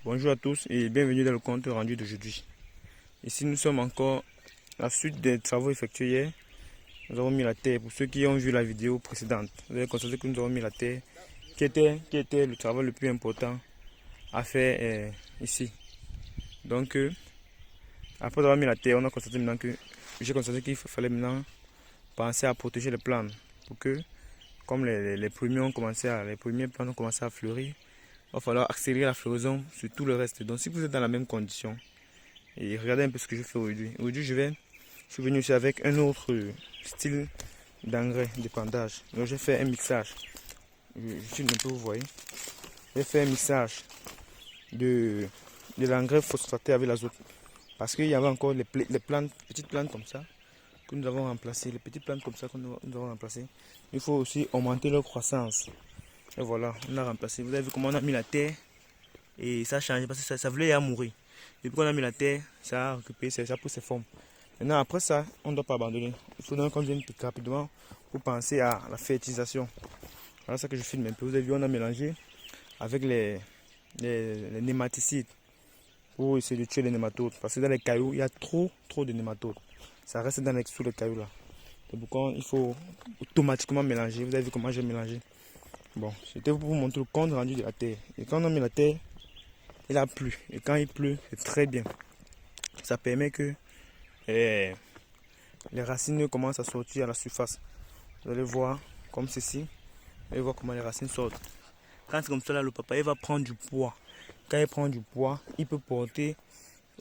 Bonjour à tous et bienvenue dans le compte rendu d'aujourd'hui. Ici nous sommes encore à la suite des travaux effectués hier. Nous avons mis la terre. Pour ceux qui ont vu la vidéo précédente, vous avez constaté que nous avons mis la terre qui était le travail le plus important à faire ici. Donc après avoir mis la terre, on a constaté maintenant que j'ai constaté qu'il fallait maintenant penser à protéger les plantes pour que comme les premiers plantes ont commencé à fleurir, il va falloir accélérer la floraison sur tout le reste. Donc si vous êtes dans la même condition, et regardez un peu ce que je fais aujourd'hui. Aujourd'hui je suis venu aussi avec un autre style d'engrais d'épandage. Donc j'ai fait un mixage. Je filme un peu, vous voyez. J'ai fait un mixage de l'engrais phosphaté avec l'azote. Parce qu'il y avait encore les petites plantes comme ça que nous avons remplacées. Les petites plantes comme ça que nous avons remplacées. Il faut aussi augmenter leur croissance. Et voilà, on a remplacé. Vous avez vu comment on a mis la terre et ça a changé parce que ça voulait y mourir. Depuis qu'on a mis la terre, ça a récupéré, ça a pris ses formes. Maintenant, après ça, on ne doit pas abandonner. Il faut donc qu'on vienne rapidement pour penser à la fertilisation. Voilà ça que je filme un peu. Vous avez vu, on a mélangé avec les nématicides pour essayer de tuer les nématodes. Parce que dans les cailloux, il y a trop de nématodes. Ça reste sous les cailloux là. C'est pourquoi il faut automatiquement mélanger. Vous avez vu comment j'ai mélangé. Bon, c'était pour vous montrer le compte rendu de la terre. Et quand on a mis la terre, il a plu. Et quand il pleut, c'est très bien. Ça permet que les racines commencent à sortir à la surface. Vous allez voir comme ceci. Vous allez voir comment les racines sortent. Quand c'est comme ça, là, le papaye va prendre du poids. Quand il prend du poids, il peut porter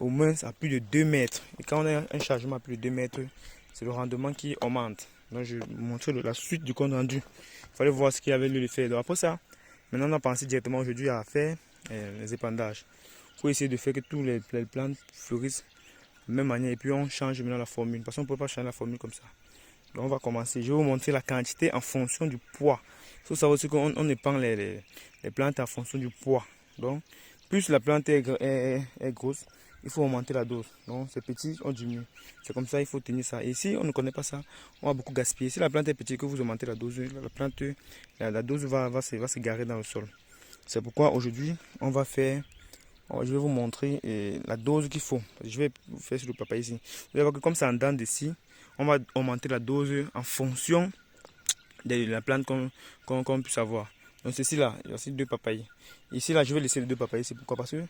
au moins à plus de 2 mètres. Et quand on a un chargement à plus de 2 mètres, c'est le rendement qui augmente. Donc je vais vous montrer la suite du compte rendu. Il fallait voir ce qu'il y avait lieu de faire. Donc après ça, maintenant on a pensé directement aujourd'hui à faire les épandages. Pour essayer de faire que tous les plantes fleurissent de la même manière. Et puis on change maintenant la formule. Parce qu'on ne peut pas changer la formule comme ça. Donc on va commencer. Je vais vous montrer la quantité en fonction du poids. Il faut savoir aussi qu'on épand les plantes en fonction du poids. Donc plus la plante est grosse, il faut augmenter la dose. Donc c'est petit, on diminue. C'est comme ça, il faut tenir ça. Et si on ne connaît pas ça, on va beaucoup gaspiller. Si la plante est petite, que vous augmentez la dose, la dose va se garer dans le sol. C'est pourquoi aujourd'hui, on va faire, je vais vous montrer la dose qu'il faut. Je vais vous faire sur le papaye ici. Vous allez voir que comme ça en dents d'ici, on va augmenter la dose en fonction de la plante qu'on puisse avoir. Donc ceci là, il y a aussi 2 papayes. Ici là, je vais laisser les 2 papayes. C'est pourquoi? Parce que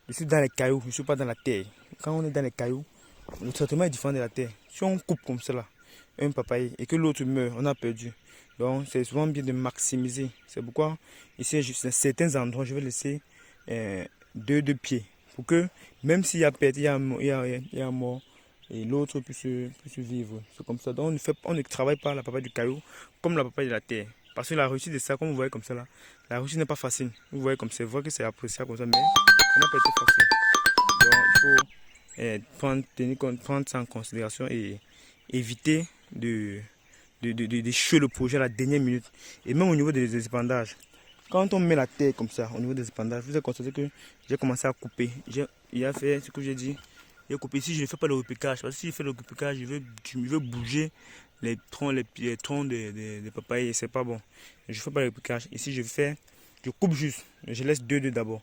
je suis dans les cailloux, je ne suis pas dans la terre. Quand on est dans les cailloux, le traitement est différent de la terre. Si on coupe comme cela, un papaye, et que l'autre meurt, on a perdu. Donc c'est souvent bien de maximiser. C'est pourquoi ici, à certains endroits, je vais laisser 2 pieds. Pour que même s'il y a perte, il y a mort, et l'autre puisse vivre. C'est comme ça. Donc on ne travaille pas la papaye du caillou comme la papaye de la terre. Parce que la réussite de ça, comme vous voyez comme ça là, la réussite n'est pas facile. Vous voyez comme c'est vrai que c'est appréciable comme ça, mais ça n'a pas été facile. Donc il faut prendre ça en considération et éviter d'échouer le projet à la dernière minute. Et même au niveau des épandages. Quand on met la terre comme ça, au niveau des épandages, vous avez constaté que j'ai commencé à couper. Il a fait ce que j'ai dit. J'ai coupé. Ici, je ne fais pas le repiquage. Parce que si je fais le repiquage, je veux bouger les troncs des papayes et c'est pas bon. Je ne fais pas le repiquage. Ici, je coupe juste. Je laisse 2 d'abord.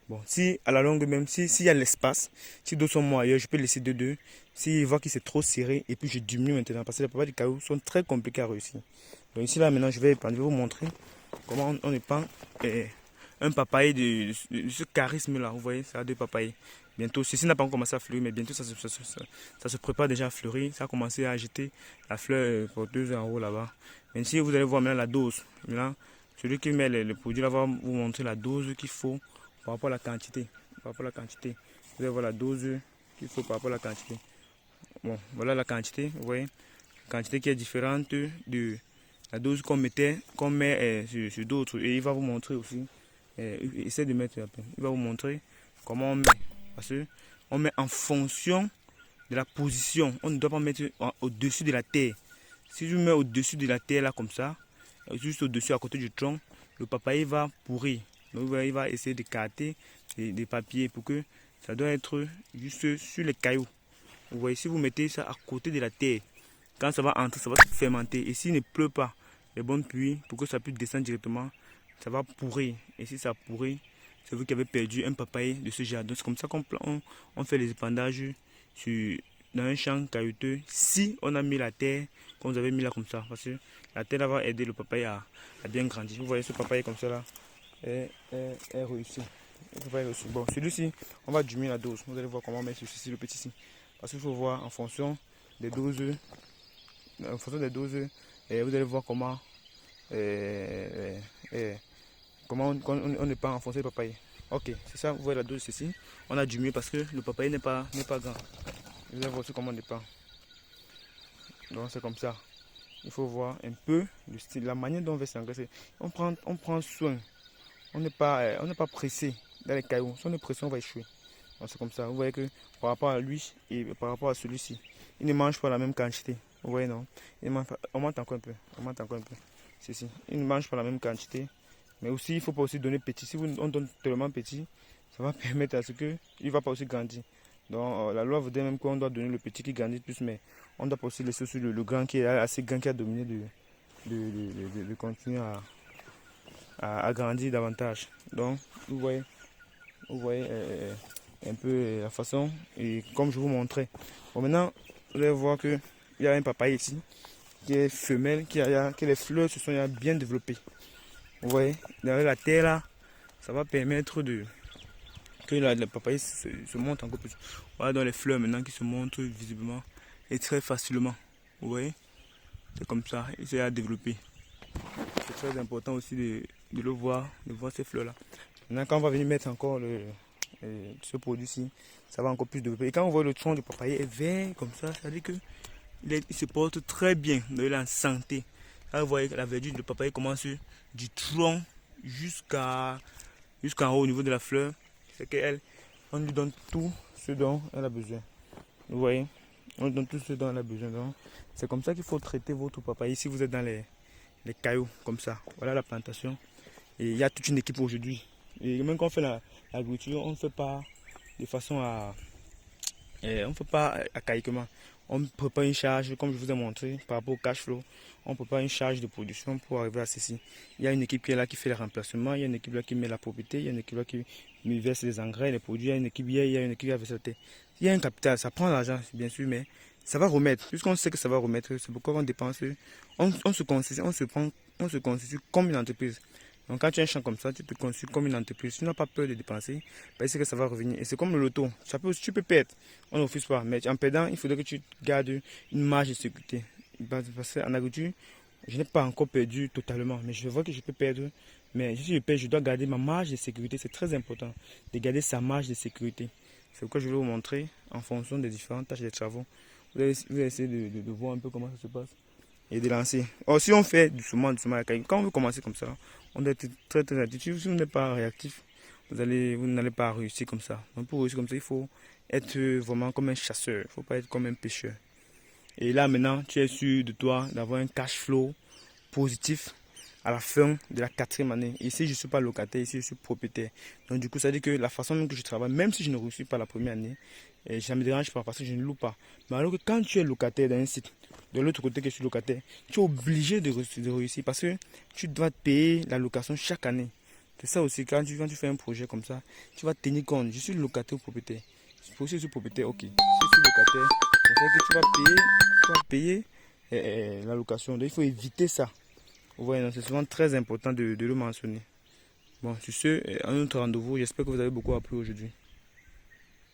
Bon, si à la longue, même s'il y a l'espace, si d'autres sont morts ailleurs, je peux laisser 2. S'il voit que c'est trop serré, et puis je diminue maintenant. Parce que les papayes du caillou sont très compliqués à réussir. Donc ici, là, maintenant, je vais vous montrer comment on épand un papaye de ce charisme là. Vous voyez, ça a 2 papayes. Bientôt, ceci n'a pas encore commencé à fleurir, mais bientôt ça se prépare déjà à fleurir. Ça a commencé à agiter la fleur porteuse en haut là-bas. Mais si vous allez voir maintenant la dose, maintenant, celui qui met le produit là va vous montrer la dose qu'il faut par rapport à la quantité. Par rapport à la quantité. Vous allez voir la dose qu'il faut par rapport à la quantité. Bon, voilà la quantité, vous voyez. La quantité qui est différente de la dose qu'on met sur d'autres. Et il va vous montrer aussi. Essayez de mettre un peu. Il va vous montrer comment on met. Parce qu'on met en fonction de la position. On ne doit pas mettre au-dessus de la terre. Si je mets au-dessus de la terre là comme ça, juste au-dessus à côté du tronc, le papaye va pourrir. Donc il va essayer de carter des papiers pour que ça doit être juste sur les cailloux. Vous voyez, si vous mettez ça à côté de la terre, quand ça va entrer, ça va se fermenter. Et s'il ne pleut pas, les bonnes pluies, pour que ça puisse descendre directement, ça va pourrir. Et si ça pourrit, c'est vous qui avez perdu un papaye de ce genre. Donc c'est comme ça qu'on on fait les épandages dans un champ caillouteux. Si on a mis la terre, comme vous avez mis là comme ça, parce que la terre là va aider le papaye à bien grandir. Vous voyez ce papaye comme ça là est réussi. Bon, celui-ci, on va diminuer la dose. Vous allez voir comment on met celui-ci, le petit-ci. Parce qu'il faut voir en fonction des doses. Et vous allez voir comment on n'est pas enfoncé le papaye. Ok, c'est ça, vous voyez la dose ici. On a diminué parce que le papaye n'est pas grand. Vous allez voir aussi comment on n'est pas. Donc c'est comme ça. Il faut voir un peu le style, la manière dont on va s'engraisser. On prend soin. On n'est pas pressé dans les cailloux. Si on est pressé, on va échouer. Donc c'est comme ça. Vous voyez que par rapport à lui et par rapport à celui-ci, il ne mange pas la même quantité. Vous voyez non? On monte encore un peu. Ceci. Il ne mange pas la même quantité. Mais aussi, il ne faut pas aussi donner petit. Si on donne tellement petit, ça va permettre à ce qu'il ne va pas aussi grandir. Donc la loi voudrait même qu'on doit donner le petit qui grandit plus, mais on doit pas aussi laisser aussi le grand qui est assez grand qui a dominé de continuer à grandir davantage. Donc vous voyez un peu la façon et comme je vous montrais. Bon, maintenant vous allez voir que il y a un papaye ici qui est femelle, que les fleurs se sont bien développées. Vous voyez, derrière la terre là, ça va permettre que le papaye se monte encore plus. Voilà dans les fleurs maintenant qui se montrent visiblement et très facilement. Vous voyez, c'est comme ça, il s'est à développer. C'est très important aussi de le voir, de voir ces fleurs là. Maintenant quand on va venir mettre encore ce produit-ci, ça va encore plus développer. Et quand on voit le tronc du papaye est vert comme ça, ça veut dire que il se porte très bien, il est en santé. Là, vous voyez que la verdure du papaye commence du tronc jusqu'en haut au niveau de la fleur. C'est qu'on lui donne tout ce dont elle a besoin. Vous voyez, on lui donne tout ce dont elle a besoin. C'est comme ça qu'il faut traiter votre papaye. Si vous êtes dans les cailloux comme ça, voilà la plantation. Et il y a toute une équipe aujourd'hui. Et même quand on fait l'agriculture, on ne fait pas de façon on ne fait pas archaïquement. On prépare une charge, comme je vous ai montré, par rapport au cash flow. On prépare une charge de production pour arriver à ceci. Il y a une équipe qui est là qui fait les remplacements, il y a une équipe là qui met la propriété, il y a une équipe là qui verse les engrais, les produits, il y a une équipe qui va verser la terre. Il y a un capital, ça prend l'argent bien sûr, mais ça va remettre. Puisqu'on sait que ça va remettre, c'est pourquoi on dépense. On se constitue comme une entreprise. Donc quand tu as un champ comme ça, tu te constitues comme une entreprise. Tu n'as pas peur de dépenser, parce que ça va revenir. Et c'est comme le loto. Tu peux perdre, on n'offre pas. Mais en perdant, il faudrait que tu gardes une marge de sécurité. Parce qu'en agriculture, je n'ai pas encore perdu totalement. Mais je vois que je peux perdre. Mais si je perds, je dois garder ma marge de sécurité. C'est très important de garder sa marge de sécurité. C'est pourquoi je vais vous montrer en fonction des différentes tâches des travaux. Vous allez essayer de voir un peu comment ça se passe. Et de lancer. Or, si on fait doucement, quand on veut commencer comme ça, on doit être très très réactif. Si vous n'êtes pas réactif, vous n'allez pas réussir comme ça. Donc pour réussir comme ça, il faut être vraiment comme un chasseur. Il ne faut pas être comme un pêcheur. Et là maintenant, tu es sûr de toi d'avoir un cash flow positif à la fin de la 4e année. Ici, je ne suis pas locataire, ici, je suis propriétaire. Donc du coup, ça veut dire que la façon même que je travaille, même si je ne réussis pas la première année, ça ne me dérange pas parce que je ne loue pas. Mais alors que quand tu es locataire dans un site, de l'autre côté que je suis locataire, tu es obligé de réussir parce que tu dois payer la location chaque année. C'est ça aussi, quand tu fais un projet comme ça, tu vas tenir compte. Je suis locataire ou propriétaire. Si je suis propriétaire, ok. Si je suis locataire, on sait que tu vas payer la location. Donc il faut éviter ça. Vous voyez, c'est souvent très important de le mentionner. Bon, sur ce, un autre rendez-vous. J'espère que vous avez beaucoup appris aujourd'hui.